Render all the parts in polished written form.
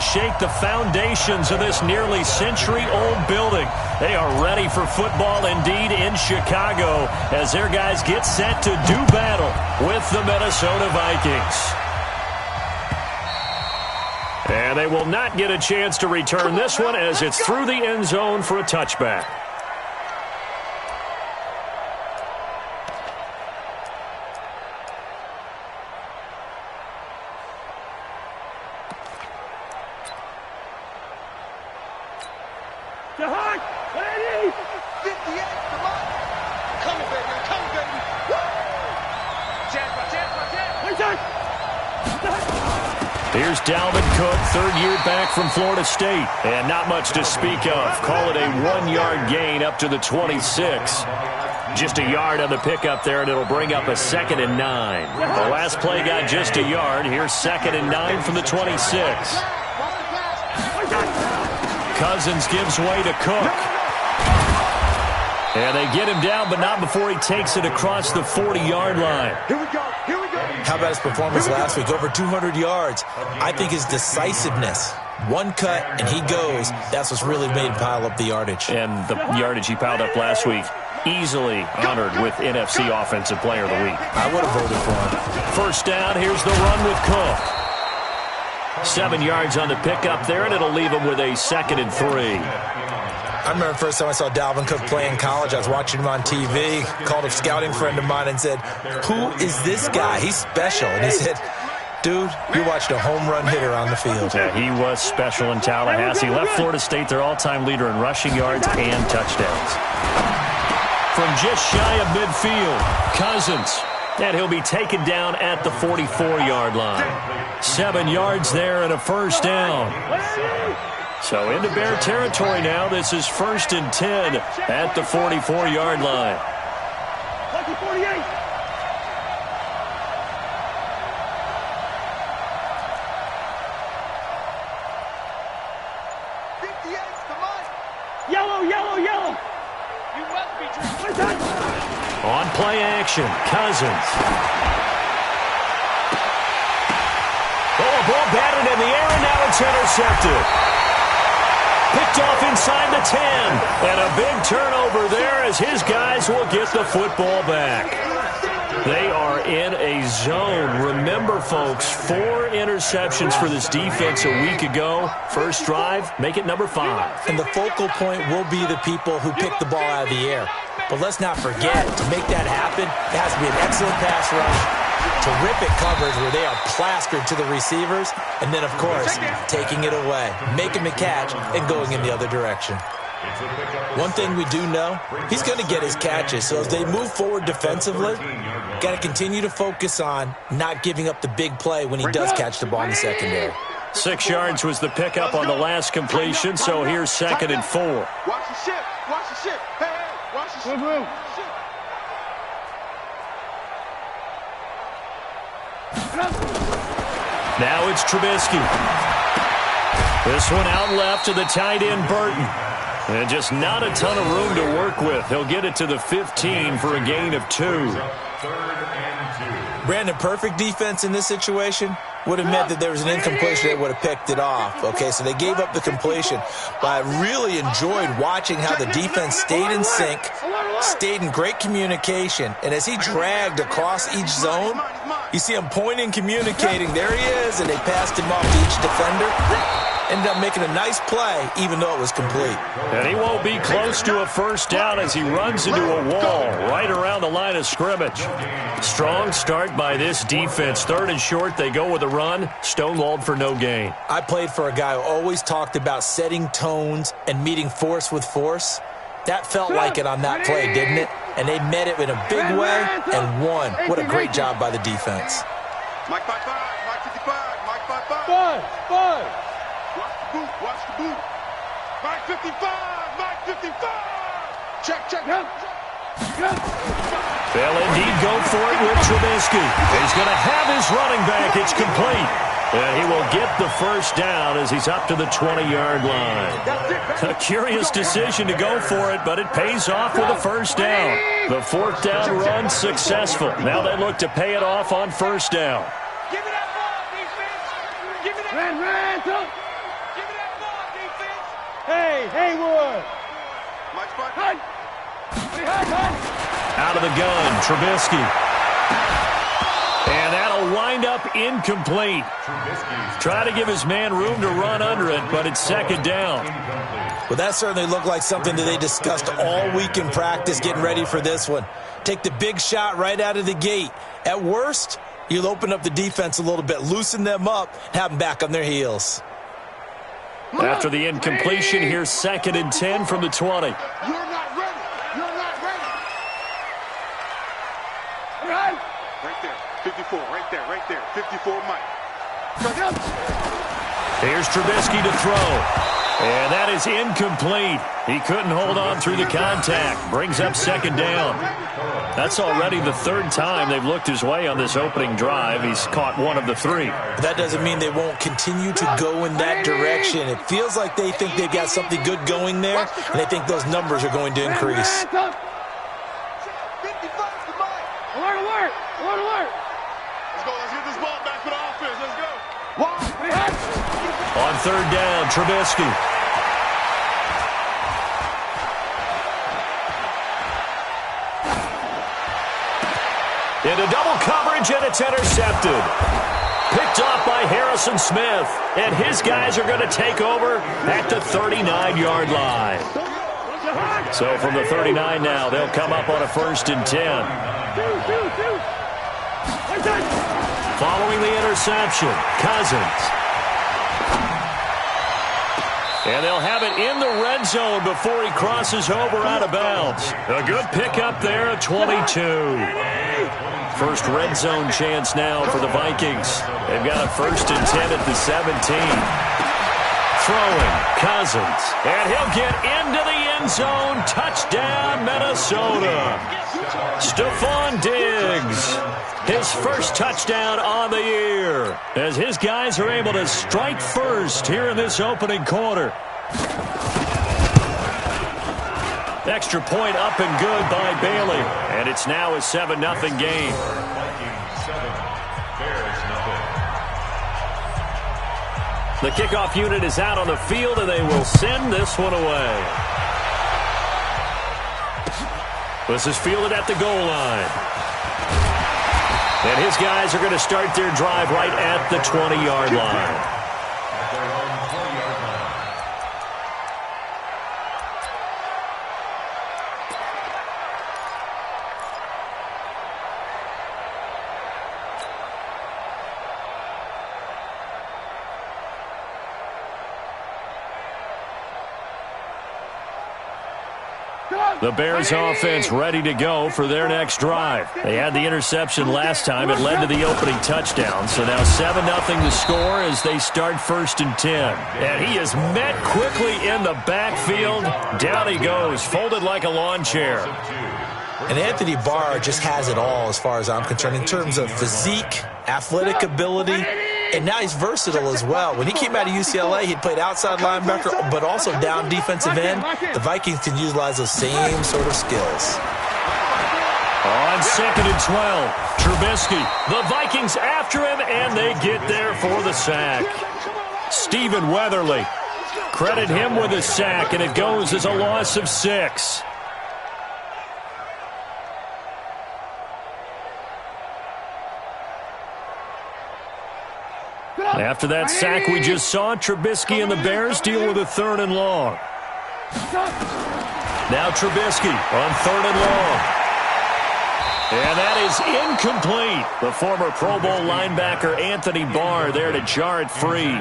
to shake the foundations of this nearly century-old building. They are ready for football indeed in Chicago as their guys get set to do battle with the Minnesota Vikings. And they will not get a chance to return this one as it's through the end zone for a touchback. Here's Dalvin Cook, third year back from Florida State. And not much to speak of. Call it a 1-yard gain up to the 26. Just a yard on the pickup there, and it'll bring up a 2nd and 9. The last play got just a yard. Here's 2nd and 9 from the 26. Cousins gives way to Cook. And they get him down, but not before he takes it across the 40-yard line. Here we go. How about his performance last week? Over 200 yards. I think his decisiveness. One cut, and he goes. That's what's really made him pile up the yardage. And the yardage he piled up last week, easily honored with NFC Offensive Player of the Week. I would have voted for him. First down, here's the run with Cook. 7 yards on the pickup there, and it'll leave him with a 2nd and 3. I remember the first time I saw Dalvin Cook play in college. I was watching him on TV, called a scouting friend of mine and said, "Who is this guy? He's special." And he said, "Dude, you watched a home run hitter on the field." Yeah, he was special in Tallahassee. He left Florida State their all-time leader in rushing yards and touchdowns. From just shy of midfield, Cousins. And he'll be taken down at the 44-yard line. 7 yards there and a first down. So into Bear territory now. This is 1st and 10 at the 44-yard line. Lucky 48. Yellow, yellow, yellow. You must be drinking. On play action, Cousins. Oh, a ball batted in the air, and now it's intercepted. Picked off inside the 10. And a big turnover there as his guys will get the football back. They are in a zone. Remember, folks, 4 interceptions for this defense a week ago. First drive, make it number 5. And the focal point will be the people who pick the ball out of the air. But let's not forget, to make that happen, it has to be an excellent pass rush. Terrific coverage where they are plastered to the receivers. And then, of course, taking it away, making the catch, and going in the other direction. One thing we do know, he's going to get his catches. So as they move forward defensively, got to continue to focus on not giving up the big play when he does catch the ball in the secondary. 6 yards was the pickup on the last completion, so here's 2nd and 4. Watch the ship. Watch the ship. Hey, watch the ship. Now it's Trubisky. This one out left to the tight end, Burton. And just not a ton of room to work with. He'll get it to the 15 for a gain of 2. Brandon, perfect defense in this situation would have meant that there was an incompletion. They would have picked it off. Okay, so they gave up the completion. But I really enjoyed watching how the defense stayed in sync, stayed in great communication. And as he dragged across each zone, you see him pointing, communicating. There he is, and they passed him off to each defender. Ended up making a nice play, even though it was complete. And he won't be close to a first down as he runs into a wall right around the line of scrimmage. Strong start by this defense. 3rd and short, they go with a run. Stonewalled for no gain. I played for a guy who always talked about setting tones and meeting force with force. That felt like it on that play, didn't it? And they met it in a big way and won. What a great job by the defense. Mike 5-5, Mike 55, Mike 5-5. 5. Watch the boot. Mike 55, Mike 55. Check. They'll indeed go for it with Trubisky. He's going to have his running back. It's complete. And he will get the first down as he's up to the 20-yard line. A curious decision to go for it, but it pays off with a first down. The 4th down run successful. Now they look to pay it off on first down. Give me that ball, defense. Give me that. Out of the gun, Trubisky. And that'll wind up incomplete. Try to give his man room to run under it, but it's second down. Well, that certainly looked like something that they discussed all week in practice getting ready for this one. Take the big shot right out of the gate. At worst, you'll open up the defense a little bit, loosen them up, have them back on their heels. After the incompletion, here's 2nd and 10 from the 20. You're not ready. You're not ready. Right there. 54. Right there. 54, Mike. Here's Trubisky to throw. And that is incomplete. He couldn't hold on through the contact. Brings up 2nd down. That's already the 3rd time they've looked his way on this opening drive. He's caught 1 of the 3. That doesn't mean they won't continue to go in that direction. It feels like they think they've got something good going there, and they think those numbers are going to increase. Alert. Let's go. Let's get this ball back for the offense. Let's go. On 3rd down, Trubisky. Into double coverage, and it's intercepted. Picked off by Harrison Smith. And his guys are going to take over at the 39-yard line. So from the 39 now, they'll come up on a 1st and 10. Following the interception, Cousins. And they'll have it in the red zone before he crosses over out of bounds. A good pickup there at 22. First red zone chance now for the Vikings. They've got a 1st and 10 at the 17. Throwing, Cousins. And he'll get into the end zone. Touchdown, Minnesota. Stephon Diggs. His first touchdown on the year, as his guys are able to strike first here in this opening quarter. Extra point up and good by Bailey, and it's now a 7-0 game. The kickoff unit is out on the field, and they will send this one away. This is fielded at the goal line. And his guys are going to start their drive right at the 20-yard line. The Bears offense ready to go for their next drive. They had the interception last time. It led to the opening touchdown. So now 7-0 the score as they start 1st and 10. And he is met quickly in the backfield. Down he goes, folded like a lawn chair. And Anthony Barr just has it all as far as I'm concerned in terms of physique, athletic ability, and now he's versatile as well. When he came out of UCLA, he played outside linebacker, but also down defensive end. The Vikings can utilize those same sort of skills. On 2nd and 12, Trubisky. The Vikings after him, and they get there for the sack. Stephen Weatherly. Credit him with a sack, and it goes as a loss of 6. After that sack we just saw, Trubisky and the Bears deal with a 3rd and long. Now Trubisky on 3rd and long. And that is incomplete. The former Pro Bowl linebacker Anthony Barr there to jar it free.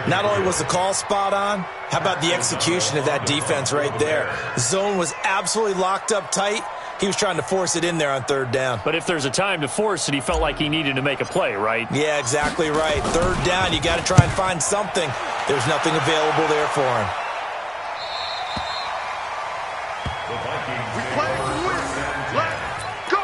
Not only was the call spot on, how about the execution of that defense right there? The zone was absolutely locked up tight. He was trying to force it in there on 3rd down. But if there's a time to force it, he felt like he needed to make a play, right? Yeah, exactly right. 3rd down, you got to try and find something. There's nothing available there for him. We play to win. Let's go.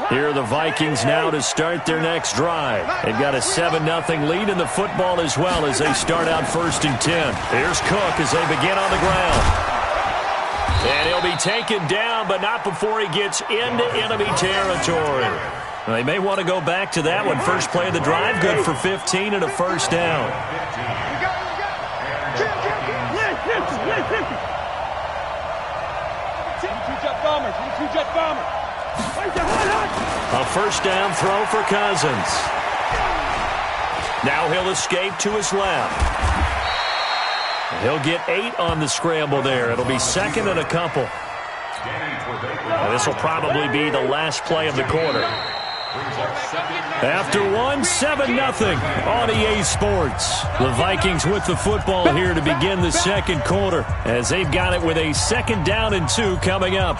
Here are the Vikings now to start their next drive. They've got a 7-0 lead in the football as well as they start out 1st and 10. Here's Cook as they begin on the ground. And he'll be taken down, but not before he gets into enemy territory. They may want to go back to that one. First play of the drive, good for 15 and a first down. A first down throw for Cousins. Now he'll escape to his left. He'll get 8 on the scramble there. It'll be second and a couple. This will probably be the last play of the quarter. After 7-0 on EA Sports. The Vikings with the football here to begin the second quarter as they've got it with a 2nd down and 2 coming up.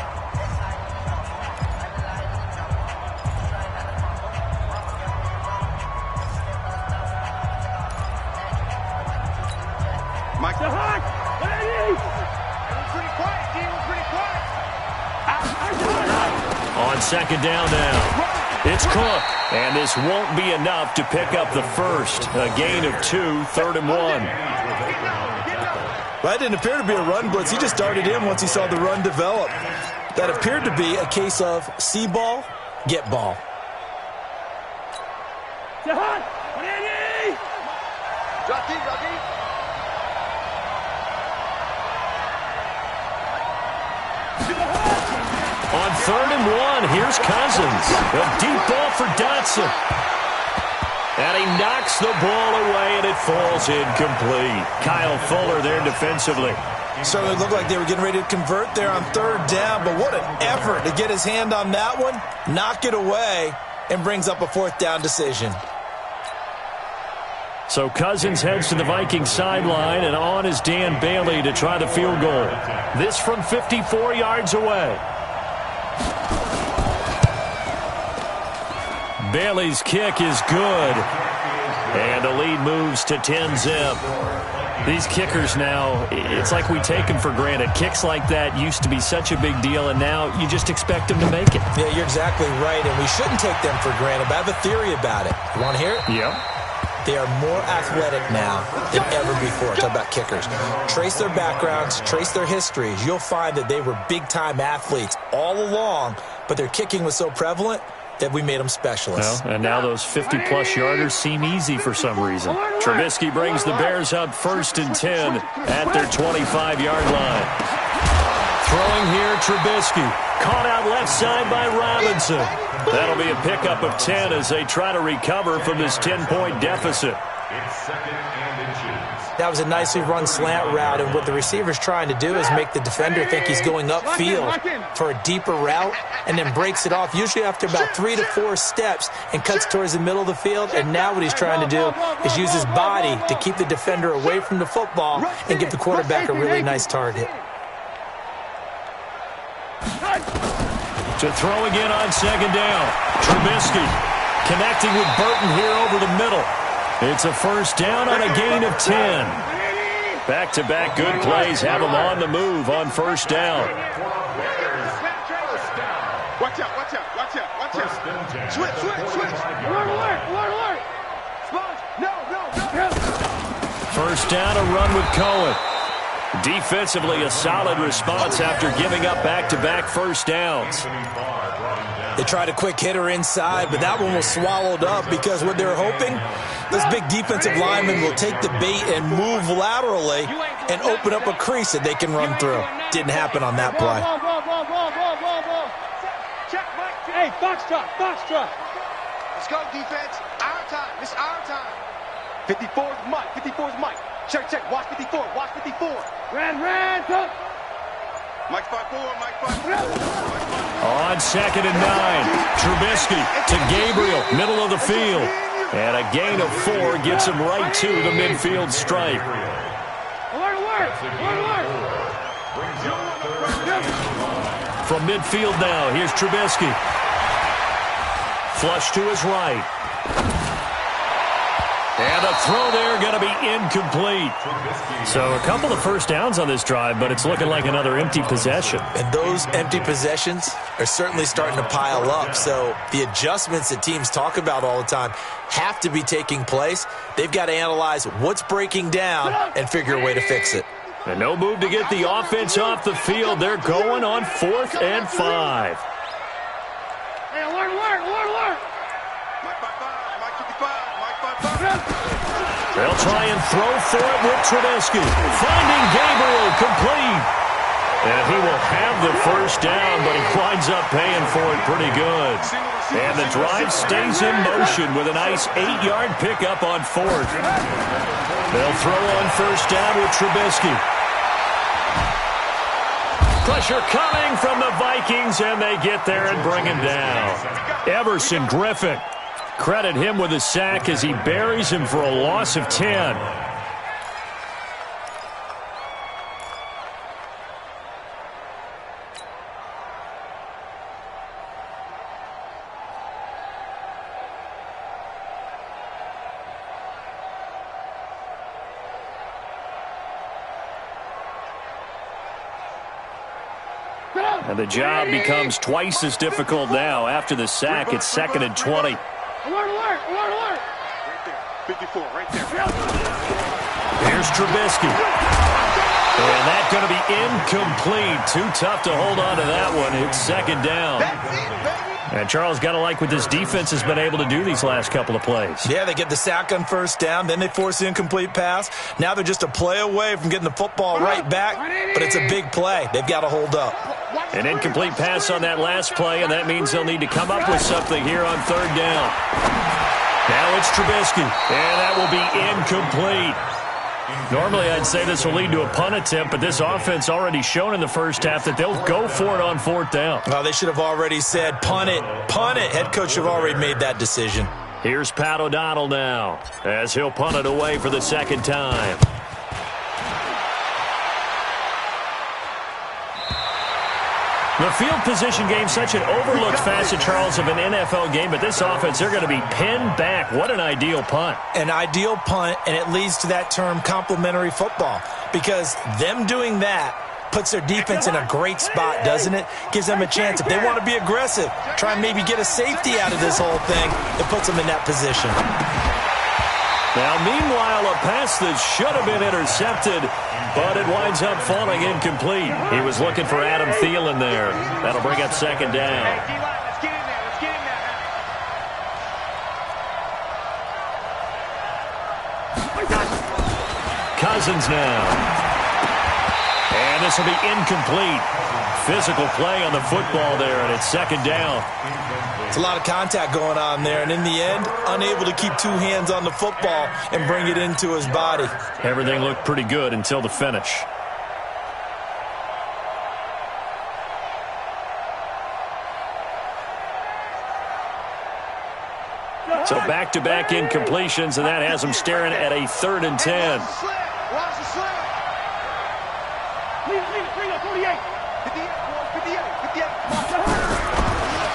Mike the Hawk! Pretty quiet, D. Pretty quiet. On 2nd down now. It's Cook, and this won't be enough to pick up the first. A gain of 2, 3rd and 1. Well, that didn't appear to be a run blitz. He just darted in once he saw the run develop. That appeared to be a case of see ball, get ball. On 3rd and 1, here's Cousins. A deep ball for Dotson. And he knocks the ball away, and it falls incomplete. Kyle Fuller there defensively. Certainly looked like they were getting ready to convert there on 3rd down, but what an effort to get his hand on that one, knock it away, and brings up a 4th down decision. So Cousins heads to the Vikings sideline, and on is Dan Bailey to try the field goal. This from 54 yards away. Bailey's kick is good. And the lead moves to 10-zip. These kickers now, it's like we take them for granted. Kicks like that used to be such a big deal, and now you just expect them to make it. Yeah, you're exactly right, and we shouldn't take them for granted, but I have a theory about it. You want to hear it? Yeah. They are more athletic now than ever before. Talk about kickers. Trace their backgrounds, trace their histories. You'll find that they were big-time athletes all along, but their kicking was so prevalent that we made them specialists. Well, and now those 50-plus yarders seem easy for some reason. Trubisky brings the Bears up 1st and 10 at their 25-yard line. Throwing here, Trubisky. Caught out left side by Robinson. That'll be a pickup of 10 as they try to recover from this 10-point deficit. That was a nicely run slant route, and what the receiver's trying to do is make the defender think he's going upfield for a deeper route and then breaks it off, usually after about 3 to 4 steps, and cuts towards the middle of the field. And now what he's trying to do is use his body to keep the defender away from the football and give the quarterback a really nice target. To throw again on 2nd down. Trubisky connecting with Burton here over the middle. It's a first down on a gain of 10. Back-to-back good plays have them on the move on 1st down. Watch out, watch out, watch out, watch out. Switch. Alert. No. 1st down, a run with Cohen. Defensively, a solid response after giving up back-to-back first downs. They tried a quick hitter inside, but that one was swallowed up because what they're hoping, those big defensive linemen will take the bait and move laterally and open up a crease that they can run through. Didn't happen on that play. Hey, Foxtrot. Let's go, defense. Our time. It's our time. 54 is Mike. Check. Watch 54. Ran. Go. Mike 5-4. On 2nd and 9, Trubisky to Gabriel, middle of the field. And a gain of 4 gets him right to the midfield stripe. Alert. From midfield now, here's Trubisky. Flush to his right. And a throw there going to be incomplete. So a couple of first downs on this drive, but it's looking like another empty possession. And those empty possessions are certainly starting to pile up. So the adjustments that teams talk about all the time have to be taking place. They've got to analyze what's breaking down and figure a way to fix it. And no move to get the offense off the field. They're going on 4th and 5. Hey, alert. They'll try and throw for it with Trubisky. Finding Gabriel, complete. And he will have the first down, but he winds up paying for it pretty good. And the drive stays in motion with a nice 8-yard pickup on fourth. They'll throw on first down with Trubisky. Pressure coming from the Vikings, and they get there and bring him down. Everson Griffin. Credit him with a sack as he buries him for a loss of 10. And the job becomes twice as difficult now. After the sack, it's 2nd and 20. Alert, alert, alert, alert. Right there. 54, right there. Here's Trubisky. And that's going to be incomplete. Too tough to hold on to that one. It's 2nd down. And Charles, got to like what this defense has been able to do these last couple of plays. Yeah, they get the sack on first down, then they force the incomplete pass. Now they're just a play away from getting the football right back, but it's a big play. They've got to hold up. An incomplete pass on that last play, and that means they'll need to come up with something here on 3rd down. Now it's Trubisky, and that will be incomplete. Normally, I'd say this will lead to a punt attempt, but this offense already shown in the first half that they'll go for it on 4th down. Well, they should have already said, punt it, punt it. Head coach should have already made that decision. Here's Pat O'Donnell now, as he'll punt it away for the 2nd time. The field position game, such an overlooked facet, Charles, of an NFL game, but this offense, they're going to be pinned back. What an ideal punt. An ideal punt, and it leads to that term complementary football, because them doing that puts their defense in a great spot, doesn't it? Gives them a chance. If they want to be aggressive, try and maybe get a safety out of this whole thing, it puts them in that position. Now, meanwhile, a pass that should have been intercepted, but it winds up falling incomplete. He was looking for Adam Thielen there. That'll bring up 2nd down. Let's get in there. Let's get in there. Cousins now. And this will be incomplete. Physical play on the football there, and it's 2nd down. It's a lot of contact going on there, and in the end, unable to keep 2 hands on the football and bring it into his body. Everything looked pretty good until the finish. So back-to-back incompletions, and that has them staring at a 3rd and 10. Watch the slip. Leave it, bring it, 48. 58.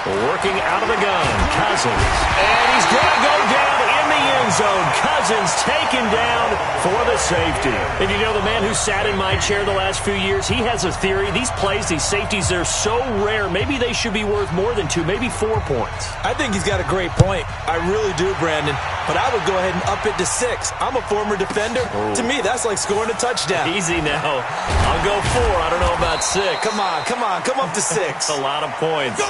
Working out of the gun, Cousins. And he's going to go down in the end zone. Cousins taken down for the safety. And you know, the man who sat in my chair the last few years, he has a theory. These plays, these safeties, they're so rare. Maybe they should be worth more than 2, maybe 4 points. I think he's got a great point. I really do, Brandon. But I would go ahead and up it to 6. I'm a former defender. Ooh. To me, that's like scoring a touchdown. Easy now. I'll go 4. I don't know about 6. Come on. Come up to 6. A lot of points. Go.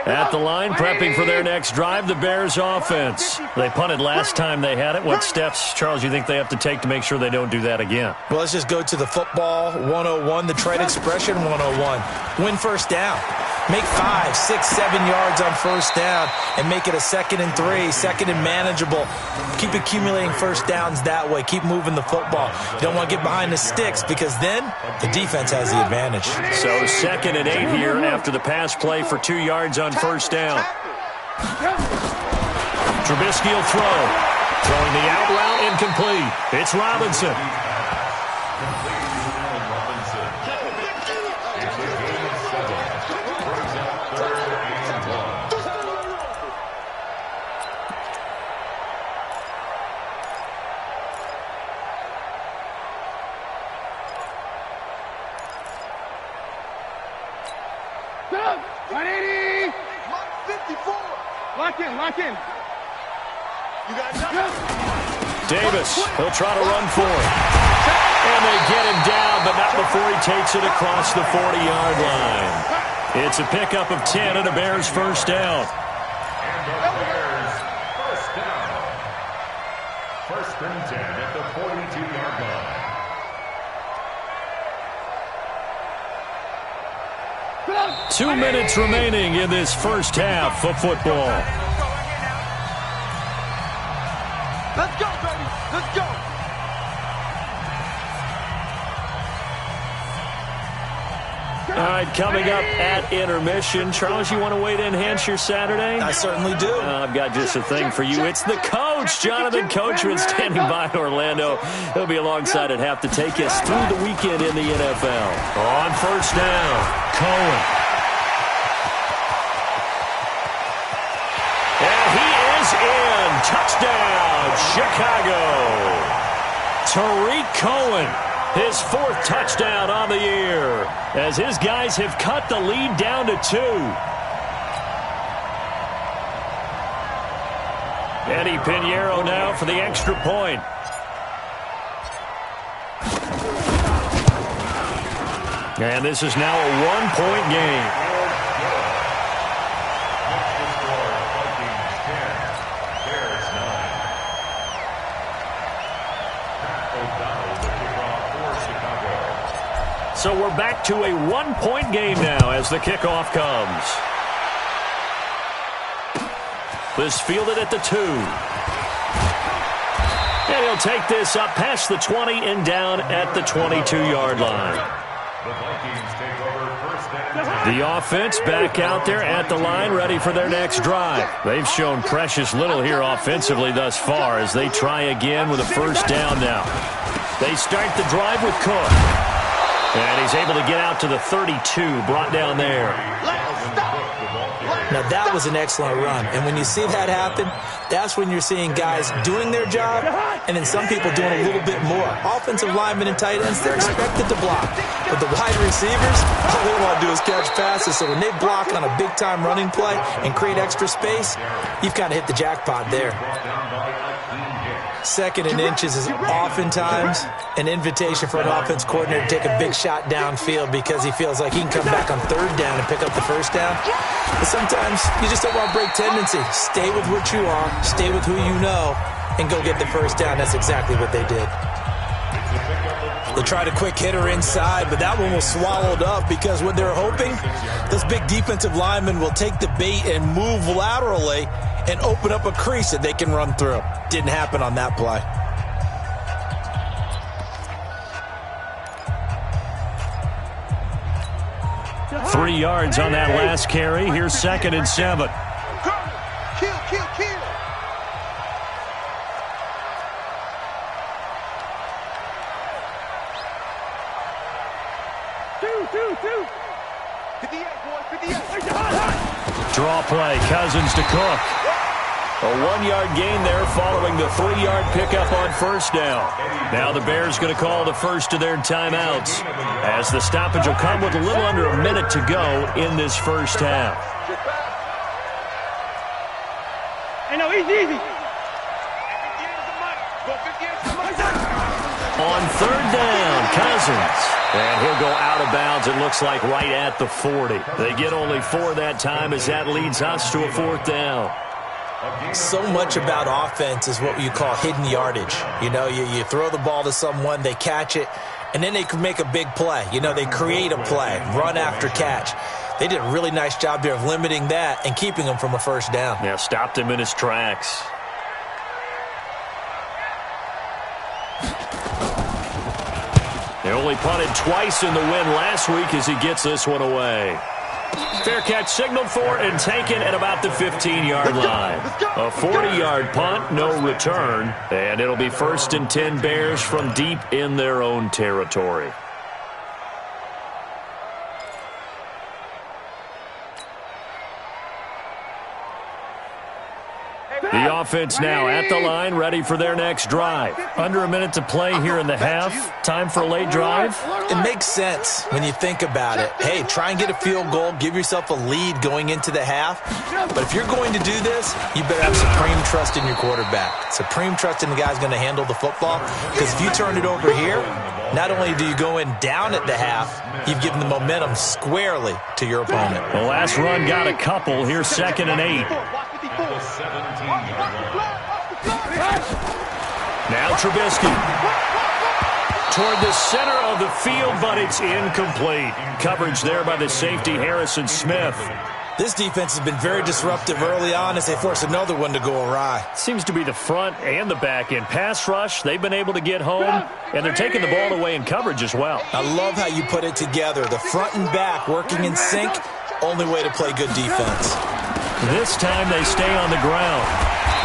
At the line, prepping for their next drive, the Bears offense. They punted last time they had it. What steps, Charles, you think they have to take to make sure they don't do that again? Well, let's just go to the football 101, the trade expression 101. Win first down. Make 5, 6, 7 yards on first down and make it a 2nd and 3, 2nd and manageable. Keep accumulating first downs that way. Keep moving the football. You don't want to get behind the sticks because then the defense has the advantage. So 2nd and 8 here after the pass play for 2 yards on first down. Trubisky will throw. Throwing the out route incomplete. It's Robinson. Lock in. You got Davis, he'll try to run for it. And they get him down, but not before he takes it across the 40-yard line. It's a pickup of 10 and a Bears first down. And the Bears first down. First and 10 at the 42-yard line. 2 minutes remaining in this first half of football. Let's go, baby. Let's go. All right, coming up at intermission. Charles, you want to wait to enhance your Saturday? I certainly do. I've got just a thing for you. It's the coach, Jonathan Coachman, standing by in Orlando. He'll be alongside at half to take us through the weekend in the NFL. On first down, Cohen. And he is in. Touchdown, Chicago. Tariq Cohen, his fourth touchdown on the year, as his guys have cut the lead down to 2. Eddie Pinheiro now for the extra point. And this is now a 1-point game. So we're back to a 1-point game now as the kickoff comes. This fielded at the 2. And he'll take this up past the 20 and down at the 22-yard line. The Vikings take over first and 10. The offense back out there at the line, ready for their next drive. They've shown precious little here offensively thus far as they try again with a first down now. They start the drive with Cook. And he's able to get out to the 32, brought down there. Now, that was an excellent run. And when you see that happen, that's when you're seeing guys doing their job and then some people doing a little bit more. Offensive linemen and tight ends, they're expected to block. But the wide receivers, all they want to do is catch passes. So when they block on a big-time running play and create extra space, you've kind of hit the jackpot there. Second and inches is oftentimes an invitation for an offense coordinator to take a big shot downfield because he feels like he can come back on third down and pick up the first down. But sometimes you just don't want to break tendency. Stay with what you are, stay with who you know, and go get the first down. That's exactly what they did. They tried a quick hitter inside, but that one was swallowed up because what they're hoping, this big defensive lineman will take the bait and move laterally and open up a crease that they can run through. Didn't happen on that play. Three yards on that last carry. Here's 2nd and 7. Kill, kill, kill. Two. 58, boy, 58. Draw play, Cousins to Cook. A 1-yard gain there following the 3-yard pickup on first down. Now the Bears going to call the first of their timeouts as the stoppage will come with a little under a minute to go in this first half. Hey, no, easy. On third down, Cousins. And he'll go out of bounds, it looks like, right at the 40. They get only 4 that time as that leads us to a 4th down. So much about offense is what you call hidden yardage. You know, you throw the ball to someone, they catch it, and then they can make a big play. You know, they create a play, run after catch. They did a really nice job here of limiting that and keeping him from a first down. Yeah, stopped him in his tracks. They only punted twice in the win last week as he gets this one away. Fair catch signaled for and taken at about the 15-yard line. A 40-yard punt, no return, and it'll be 1st and 10 Bears from deep in their own territory. The offense now at the line, ready for their next drive. Under a minute to play here in the half. Time for a late drive? It makes sense when you think about it. Hey, try and get a field goal, give yourself a lead going into the half. But if you're going to do this, you better have supreme trust in your quarterback. Supreme trust in the guy's going to handle the football. Because if you turn it over here, Not only do you go in down at the half, you've given the momentum squarely to your opponent. The last run got a couple. Here's 2nd and 8. Now Trubisky. Toward the center of the field, but it's incomplete. Coverage there by the safety, Harrison Smith. This defense has been very disruptive early on as they force another one to go awry. Seems to be the front and the back end. Pass rush, they've been able to get home, and they're taking the ball away in coverage as well. I love how you put it together. The front and back working in sync, only way to play good defense. This time they stay on the ground.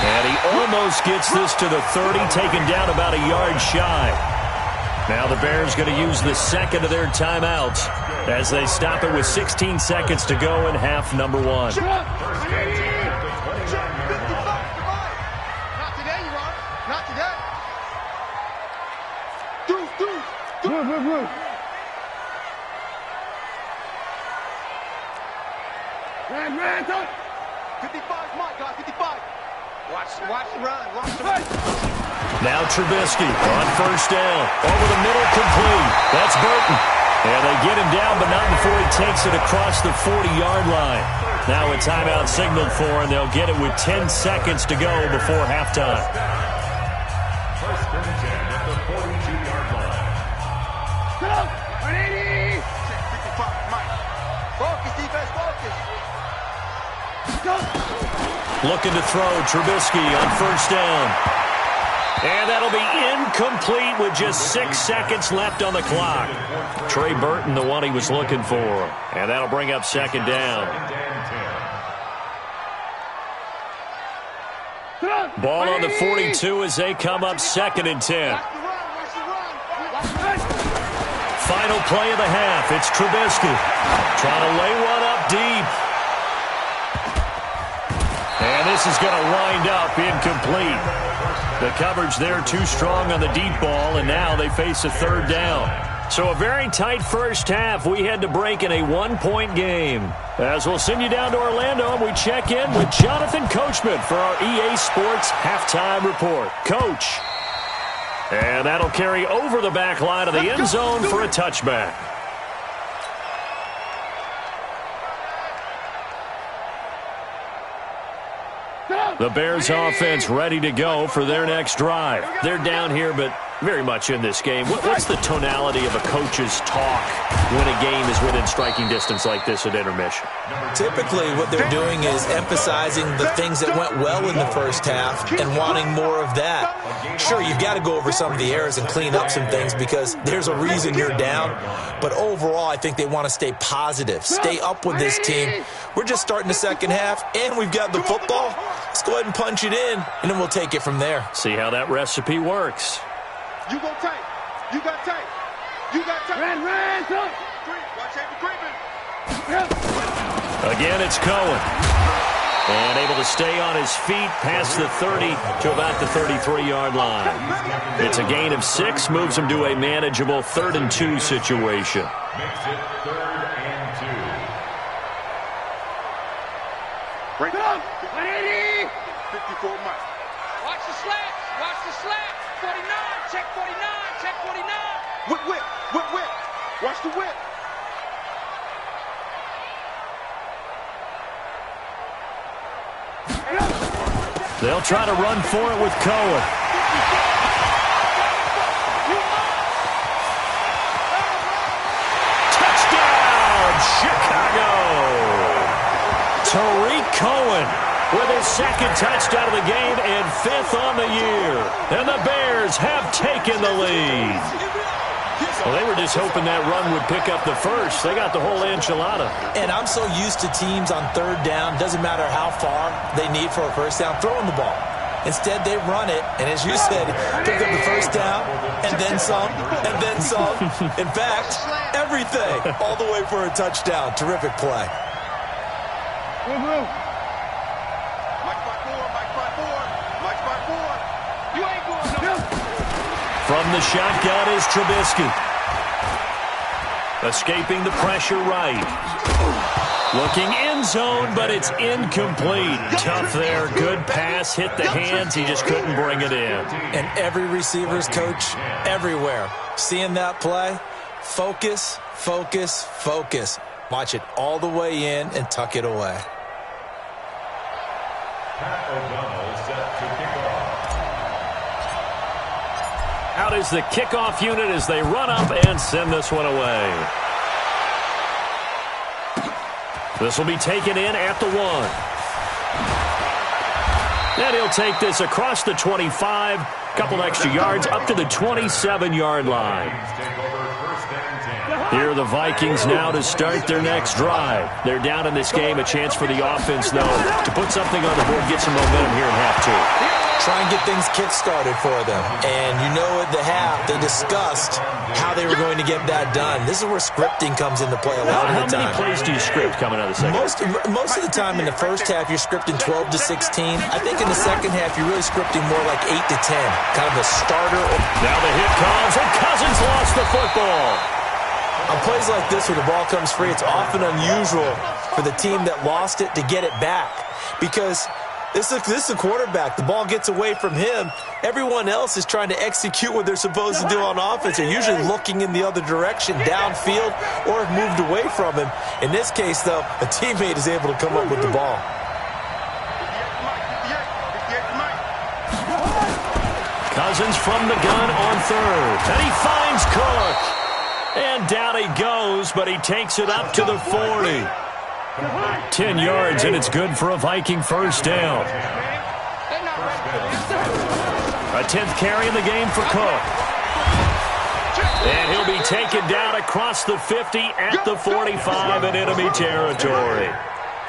And he almost gets this to the 30, taken down about a yard shy. Now the Bears going to use the second of their timeouts as they stop it with 16 seconds to go in half number 1. Not today, Ron. Not today. Move. Ran, touch. 55, Mike, guys, 55. Watch the run. Watch the run. Now Trubisky on 1st down. Over the middle, complete. That's Burton. And they get him down, but not before he takes it across the 40-yard line. Now a timeout signaled for, and they'll get it with 10 seconds to go before halftime. 1st and 10 at the 42-yard line. Go! 180! 55, Mike. Focus, defense, focus. Go! Looking to throw, Trubisky on 1st down. And that'll be incomplete with just 6 seconds left on the clock. Trey Burton, the one he was looking for. And that'll bring up 2nd down. Ball on the 42 as they come up 2nd and 10. Final play of the half. It's Trubisky trying to lay one up deep. And this is going to wind up incomplete. The coverage there too strong on the deep ball, and now they face a 3rd down. So a very tight first half. We had to break in a 1-point game. As we'll send you down to Orlando, and we check in with Jonathan Coachman for our EA Sports Halftime Report. Coach. And that'll carry over the back line of the end zone for a touchback. The Bears offense ready to go for their next drive. They're down here, but very much in this game. What's the tonality of a coach's talk when a game is within striking distance like this at intermission? Typically, what they're doing is emphasizing the things that went well in the first half and wanting more of that. Sure, you've got to go over some of the errors and clean up some things because there's a reason you're down. But overall, I think they want to stay positive, stay up with this team. We're just starting the second half, and we've got the football. Let's go ahead and punch it in, and then we'll take it from there. See how that recipe works. You go tight. You got tight. You got tight. Ran, go. Watch out for creeping. Again, it's Cohen. And able to stay on his feet past the 30 to about the 33-yard line. It's a gain of 6, moves him to a manageable 3rd and 2 situation. Makes it 3rd and 2. Break it up. 180. 54 miles. Watch the slats. Watch the slats. 49. Check 49. Check 49. Whip. Watch the whip. They'll try to run for it with Cohen. Touchdown, Chicago! Tariq Cohen with his 2nd touchdown of the game and 5th on the year. And the Bears have taken the lead. Well, they were just hoping that run would pick up the first. They got the whole enchilada. And I'm so used to teams on 3rd down, doesn't matter how far they need for a first down, throwing the ball. Instead, they run it, and as you said, pick up the first down, and then some, and then some. In fact, everything, all the way for a touchdown. Terrific play. Mike by four. You ain't going no. From the shotgun is Trubisky. Escaping the pressure right. Looking end zone, but it's incomplete. Tough there. Good pass. Hit the hands. He just couldn't bring it in. And every receiver's coach everywhere. Seeing that play, focus, focus, focus. Watch it all the way in and tuck it away. Pat O'Donnell set to kick off. Out is the kickoff unit as they run up and send this one away. This will be taken in at the 1. And he'll take this across the 25. Couple extra yards up to the 27-yard line. Here are the Vikings now to start their next drive. They're down in this game. A chance for the offense, though, to put something on the board, get some momentum here in half 2. Try and get things kick-started for them. And you know at the half, they discussed how they were going to get that done. This is where scripting comes into play a lot of the time. How many plays do you script coming out of the second? Most of the time in the first half, you're scripting 12 to 16. I think in the second half, you're really scripting more like 8 to 10. Kind of a starter. Now the hit comes, and Cousins lost the football. On plays like this where the ball comes free, it's often unusual for the team that lost it to get it back. Because this is a quarterback. The ball gets away from him. Everyone else is trying to execute what they're supposed to do on offense. They're usually looking in the other direction, downfield, or have moved away from him. In this case, though, a teammate is able to come up with the ball. Cousins from the gun on third. And he finds Cook. And down he goes, but he takes it up to the 40. 10 yards, and it's good for a Viking first down. A 10th carry in the game for Cook. And he'll be taken down across the 50 at the 45 in enemy territory.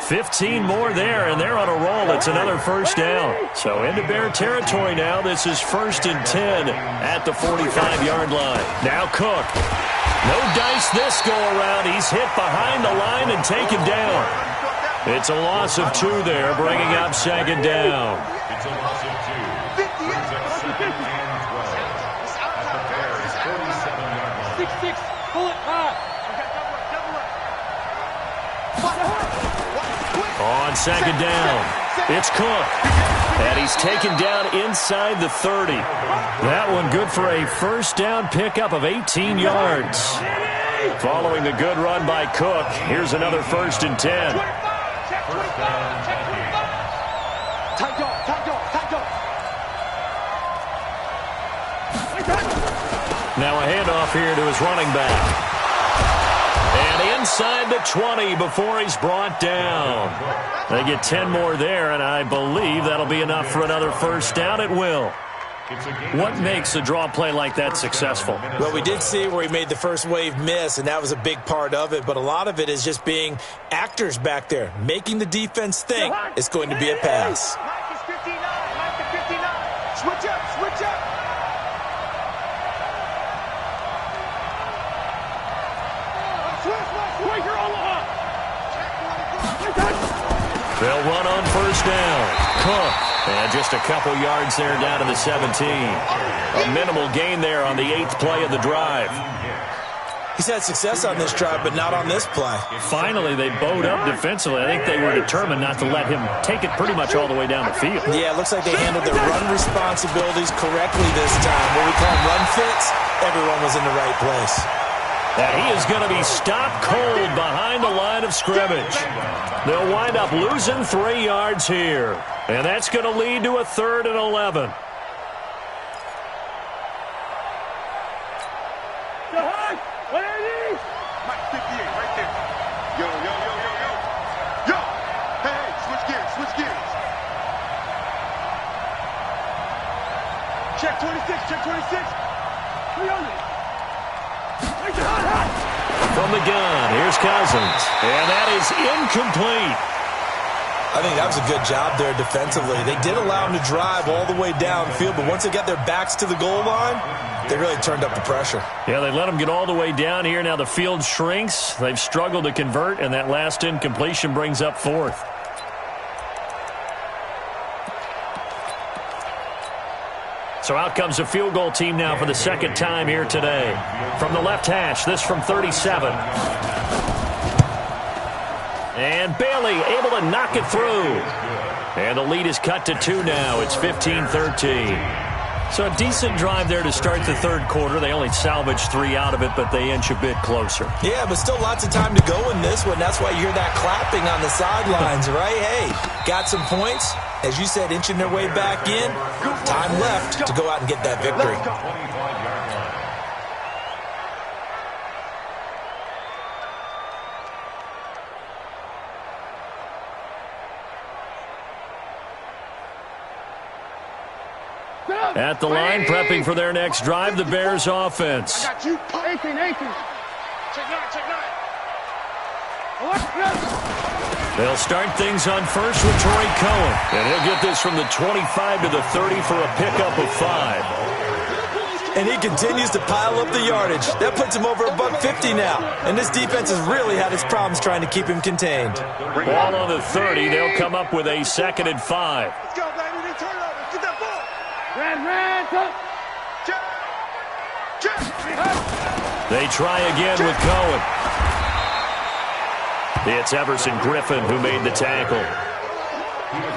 15 more there, and they're on a roll. It's another first down. So into Bear territory now. This is 1st and 10 at the 45-yard line. Now Cook. No dice this go-around. He's hit behind the line and taken down. It's a loss of 2 there, bringing up 2nd down. It's a loss of 2. Brings up 2nd and 12. At the Bears' 47-yard line. 6-6. Pull it high. On 2nd down, it's Cook. And he's taken down inside the 30. That one good for a first down pickup of 18 yards. Following the good run by Cook, here's another 1st and 10. Now a handoff here to his running back. And inside the 20 before he's brought down. They get 10 more there, and I believe that'll be enough for another first down. It will. What makes a draw play like that successful? Well, we did see where he made the first wave miss, and that was a big part of it. But a lot of it is just being actors back there, making the defense think it's going to be a pass. Mike is 59. Mike is 59. Switch up. Switch up. They'll run on first down. Cook. And just a couple yards there down to the 17. A minimal gain there on the 8th play of the drive. He's had success on this drive, but not on this play. Finally, they bowed up defensively. I think they were determined not to let him take it pretty much all the way down the field. Yeah, it looks like they handled their run responsibilities correctly this time. What we call run fits, everyone was in the right place. And he is going to be stopped cold behind the line of scrimmage. They'll wind up losing 3 yards here. And that's going to lead to a 3rd and 11. Mike 58, right there. Yo. Yo! Hey, switch gears. Check 26. 300. From the gun, here's Cousins. And that is incomplete. I think that was a good job there defensively. They did allow him to drive all the way downfield, but once they got their backs to the goal line, they really turned up the pressure. Yeah, they let him get all the way down here. Now the field shrinks. They've struggled to convert, and that last incompletion brings up 4th. So out comes the field goal team now for the 2nd time here today. From the left hash, this from 37. And Bailey able to knock it through. And the lead is cut to 2 now. It's 15-13. So a decent drive there to start the third quarter. They only salvaged 3 out of it, but they inch a bit closer. Yeah, but still lots of time to go in this one. That's why you hear that clapping on the sidelines, right? Hey, got some points. As you said, inching their way back in. Time left to go out and get that victory. At the line, prepping for their next drive, the Bears offense. I got you. 18. Check 9. They'll start things on first with Troy Cohen. And he'll get this from the 25 to the 30 for a pickup of 5. And he continues to pile up the yardage. That puts him over $150 now. And this defense has really had its problems trying to keep him contained. Ball on the 30. They'll come up with a 2nd and 5. Let's go, baby. They turn over. Get that ball. Ran. They try again with Cohen. It's Everson Griffin who made the tackle.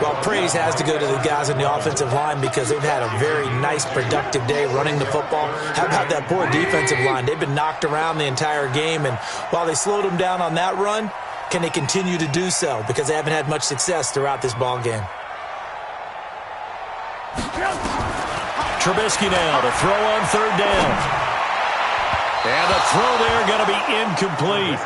Well, praise has to go to the guys on the offensive line because they've had a very nice, productive day running the football. How about that poor defensive line? They've been knocked around the entire game, and while they slowed them down on that run, can they continue to do so? Because they haven't had much success throughout this ball game. Trubisky now to throw on 3rd down. And the throw there going to be incomplete.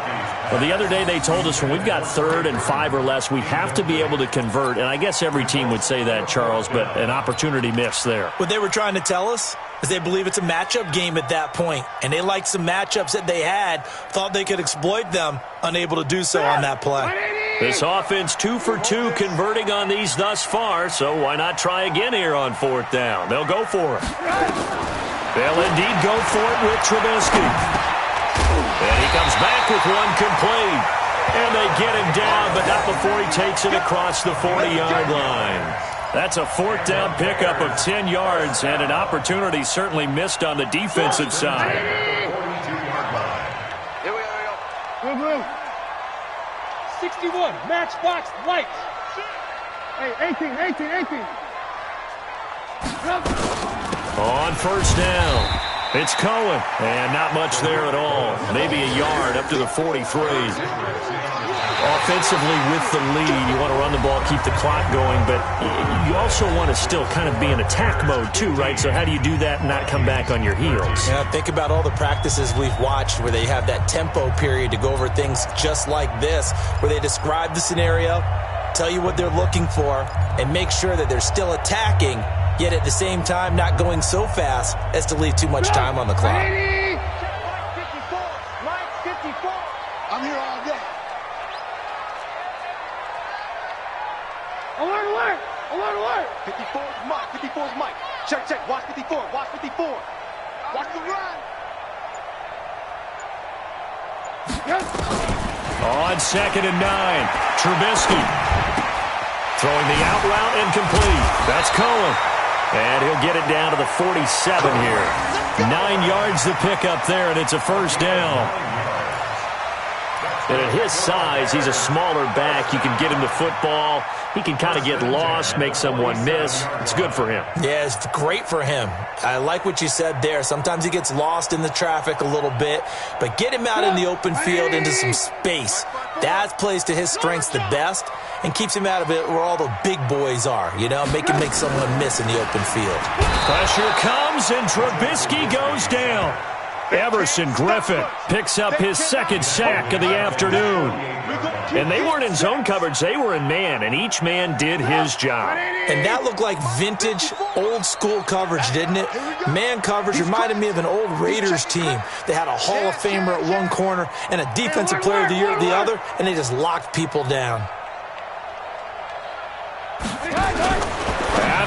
Well, the other day they told us when we've got 3rd and 5 or less, we have to be able to convert. And I guess every team would say that, Charles, but an opportunity missed there. What they were trying to tell us is they believe it's a matchup game at that point. And they liked some matchups that they had, thought they could exploit them, unable to do so on that play. This offense 2 for 2 converting on these thus far, so why not try again here on 4th down? They'll go for it. They'll indeed go for it with Trubisky. And he comes back with one complete. And they get him down, but not before he takes it across the 40-yard line. That's a 4th down pickup of 10 yards, and an opportunity certainly missed on the defensive side. Here we go. 61, matchbox lights. Hey, 18. On 1st down, it's Cohen, and not much there at all. Maybe a yard up to the 43. Offensively with the lead, you want to run the ball, keep the clock going, but you also want to still kind of be in attack mode too, right? So how do you do that and not come back on your heels? Yeah, think about all the practices we've watched where they have that tempo period to go over things just like this, where they describe the scenario, tell you what they're looking for, and make sure that they're still attacking, yet at the same time not going so fast as to leave too much time on the clock. Mike 54. I'm here all day. Alert. 54 is Mike. Check. Watch 54. Watch the run. On 2nd and 9, Trubisky throwing the out route incomplete. That's Cohen. And he'll get it down to the 47 here. 9 yards to pick up there, and it's a 1st down. And at his size, he's a smaller back. You can get him the football. He can kind of get lost, make someone miss. It's good for him. Yeah, it's great for him. I like what you said there. Sometimes he gets lost in the traffic a little bit, but get him out in the open field into some space. That plays to his strengths the best and keeps him out of it where all the big boys are, you know, make someone miss in the open field. Pressure comes, and Trubisky goes down. Everson Griffin picks up his 2nd sack of the afternoon. And they weren't in zone coverage, they were in man, and each man did his job. And that looked like vintage, old-school coverage, didn't it? Man coverage reminded me of an old Raiders team. They had a Hall of Famer at one corner and a Defensive Player of the Year at the other, and they just locked people down.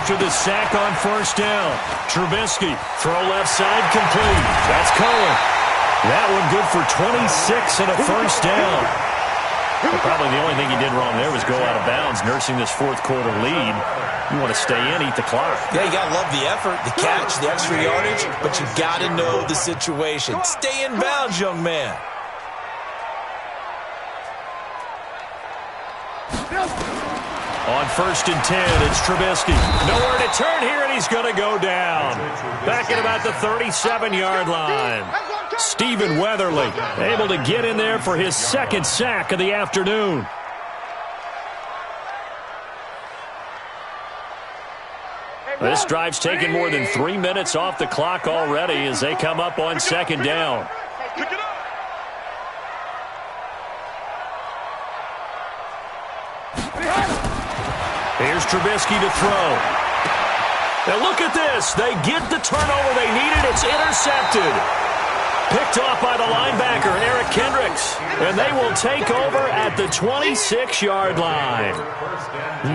After the sack on 1st down, Trubisky, throw left side complete. That's Cohen. That one good for 26 and a 1st down. Well, probably the only thing he did wrong there was go out of bounds, nursing this 4th quarter lead. You want to stay in, eat the clock. Yeah, you got to love the effort, the catch, the extra yardage, but you got to know the situation. Stay in bounds, young man. On 1st and 10, it's Trubisky. Nowhere to turn here, and he's going to go down. Back at about the 37-yard line. Stephen Weatherly able to get in there for his second sack of the afternoon. This drive's taken more than 3 minutes off the clock already as they come up on 2nd down. Here's Trubisky to throw. Now look at this. They get the turnover they needed. It's intercepted. Picked off by the linebacker, Eric Kendricks. And they will take over at the 26-yard line.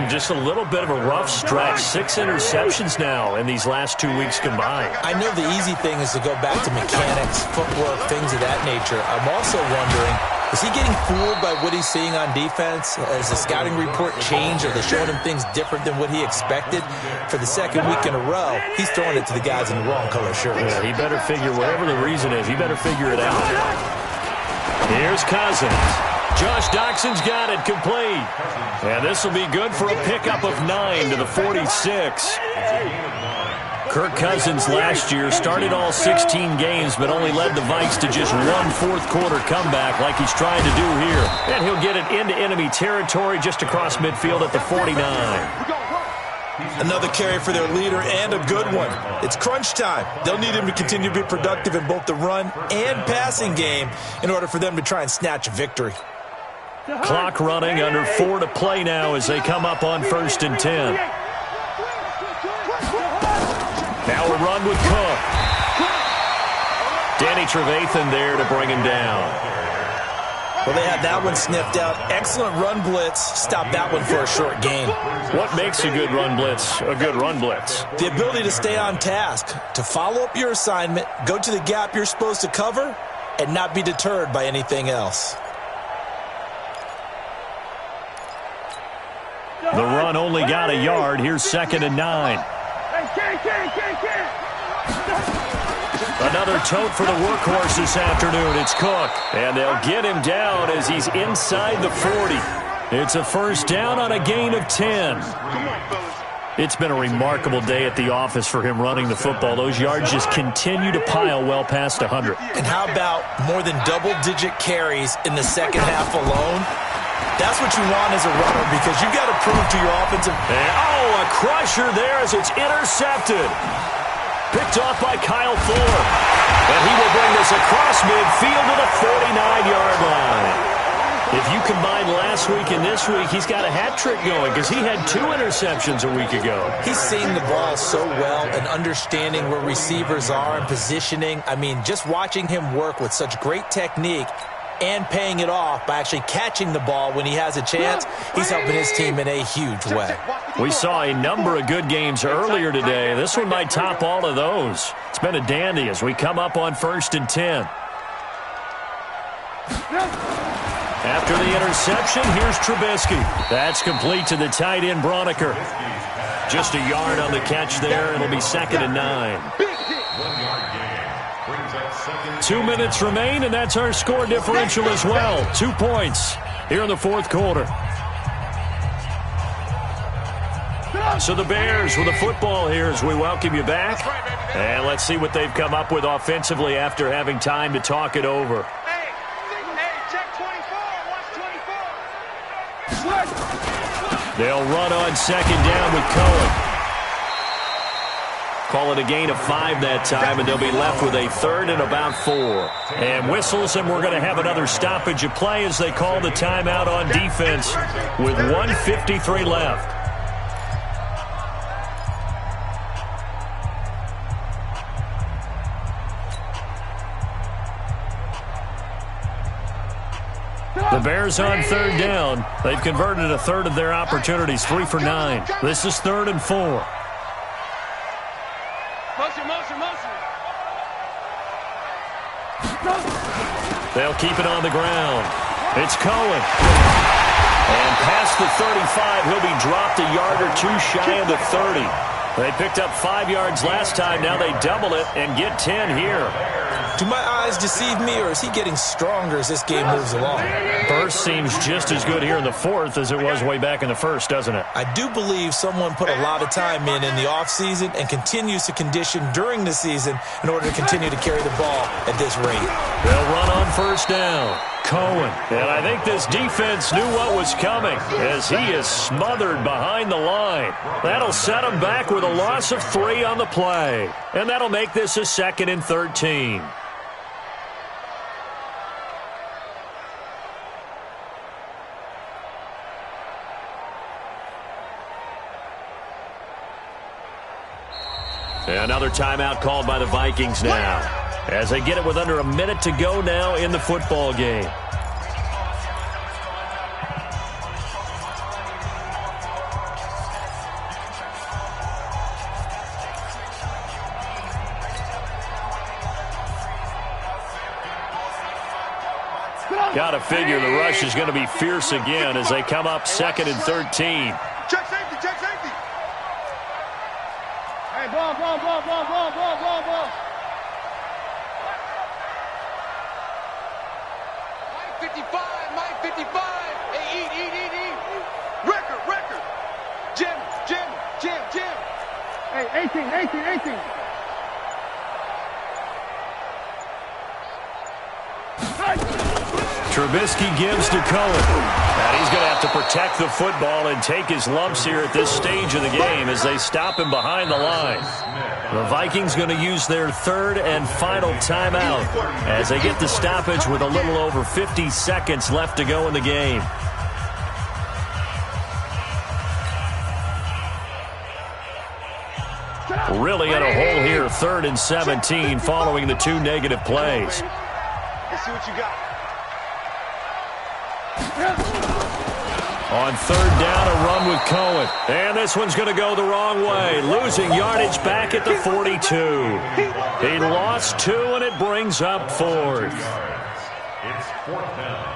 Just a little bit of a rough stretch. 6 interceptions now in these last 2 weeks combined. I know the easy thing is to go back to mechanics, footwork, things of that nature. I'm also wondering, is he getting fooled by what he's seeing on defense? Has the scouting report changed? Are they showing him things different than what he expected? For the second week in a row, he's throwing it to the guys in the wrong color shirts. Yeah, he better figure, whatever the reason is, he better figure it out. Here's Cousins. Josh Doxson's got it complete. And this will be good for a pickup of 9 to the 46. Kirk Cousins last year started all 16 games but only led the Vikes to just one fourth-quarter comeback like he's trying to do here. And he'll get it into enemy territory just across midfield at the 49. Another carry for their leader and a good one. It's crunch time. They'll need him to continue to be productive in both the run and passing game in order for them to try and snatch a victory. Clock running, under 4 to play now as they come up on 1st and 10. Now a run with Cook. Danny Trevathan there to bring him down. Well, they had that one sniffed out. Excellent run blitz. Stop that one for a short gain. What makes a good run blitz a good run blitz? The ability to stay on task, to follow up your assignment, go to the gap you're supposed to cover, and not be deterred by anything else. The run only got a yard. Here's 2nd and 9. Another tote for the workhorse this afternoon. It's Cook. And they'll get him down as he's inside the 40. It's a first down on a gain of 10. It's been a remarkable day at the office for him running the football. Those yards just continue to pile well past 100. And how about more than double-digit carries in the second half alone? That's what you want as a runner because you've got to prove to your offensive... And, a crusher there as it's intercepted. Picked off by Kyle Fuller. And he will bring this across midfield to the 49-yard line. If you combine last week and this week, he's got a hat trick going because he had 2 interceptions a week ago. He's seeing the ball so well and understanding where receivers are and positioning. I mean, just watching him work with such great technique and paying it off by actually catching the ball when he has a chance, he's helping his team in a huge way. We saw a number of good games earlier today. This one might top all of those. It's been a dandy as we come up on 1st and 10. After the interception, here's Trubisky. That's complete to the tight end, Broniker. Just a yard on the catch there. It'll be 2nd and 9. 2 minutes remain, and that's our score differential as well. 2 points here in the fourth quarter. So the Bears with the football here as we welcome you back. And let's see what they've come up with offensively after having time to talk it over. Hey, check 24. Watch 24. They'll run on 2nd down with Cohen. Call it a gain of 5 that time, and they'll be left with a 3rd and about 4. And whistles, and we're going to have another stoppage of play as they call the timeout on defense with 1:53 left. The Bears on 3rd down. They've converted a 1/3 of their opportunities, 3 for 9. This is 3rd and 4. They'll keep it on the ground. It's Cohen. And past the 35, he'll be dropped a yard or 2 shy of the 30. They picked up 5 yards last time. Now they double it and get 10 here. Do my eyes deceive me, or is he getting stronger as this game moves along? Burst seems just as good here in the fourth as it was way back in the first, doesn't it? I do believe someone put a lot of time in the offseason and continues to condition during the season in order to continue to carry the ball at this rate. They'll run on first down. Cohen. And I think this defense knew what was coming as he is smothered behind the line. That'll set him back with a loss of 3 on the play. And that'll make this a 2nd and 13. Another timeout called by the Vikings now, as they get it with under a minute to go now in the football game. Got to figure the rush is going to be fierce again as they come up 2nd and 13. Check safety, check safety. Hey, ball. Mike 55. Hey, eat. Record. Jim. Hey, 18. Trubisky gives to Cohen. And he's going to have to protect the football and take his lumps here at this stage of the game as they stop him behind the line. The Vikings going to use their 3rd and final timeout as they get the stoppage with a little over 50 seconds left to go in the game. Really in a hole here, 3rd and 17 following the 2 negative plays. Let's see what you got. On 3rd down, a run with Cohen. And this one's going to go the wrong way. Losing yardage back at the 42. He lost 2, and it brings up 4th. It's 4th down.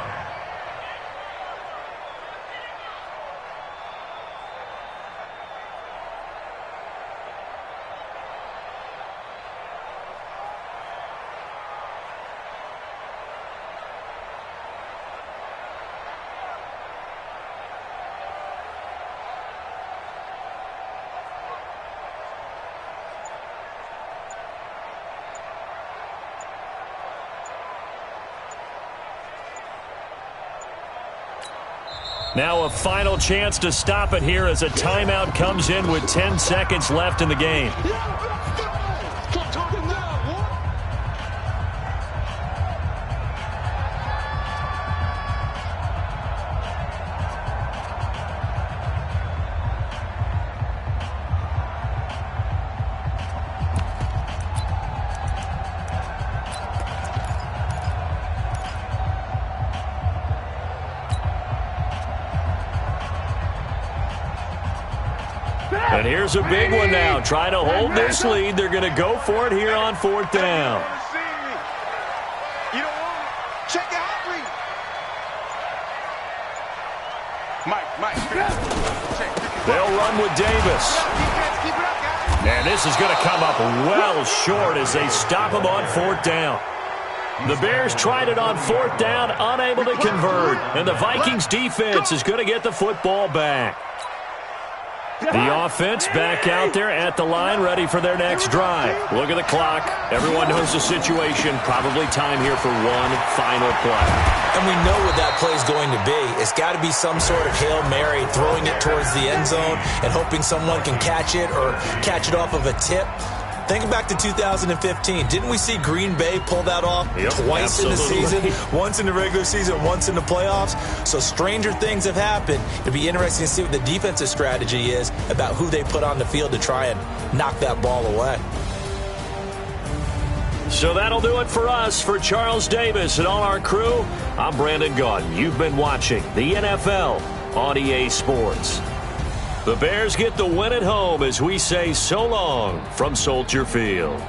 Now a final chance to stop it here as a timeout comes in with 10 seconds left in the game. And here's a big one now. Trying to hold this lead. They're going to go for it here on 4th down. You don't want it. Check the hot read. Mike. They'll run with Davis. Keep it up, guys. And this is going to come up well short as they stop him on 4th down. The Bears tried it on 4th down, unable to convert. And the Vikings defense is going to get the football back. The offense back out there at the line, ready for their next drive. Look at the clock. Everyone knows the situation. Probably time here for one final play. And we know what that play is going to be. It's got to be some sort of Hail Mary, throwing it towards the end zone and hoping someone can catch it or catch it off of a tip. Think back to 2015. Didn't we see Green Bay pull that off twice in the season? Once in the regular season, once in the playoffs. So stranger things have happened. It'll be interesting to see what the defensive strategy is about who they put on the field to try and knock that ball away. So that'll do it for us. For Charles Davis and all our crew, I'm Brandon Gaudin. You've been watching the NFL on EA Sports. The Bears get the win at home as we say so long from Soldier Field.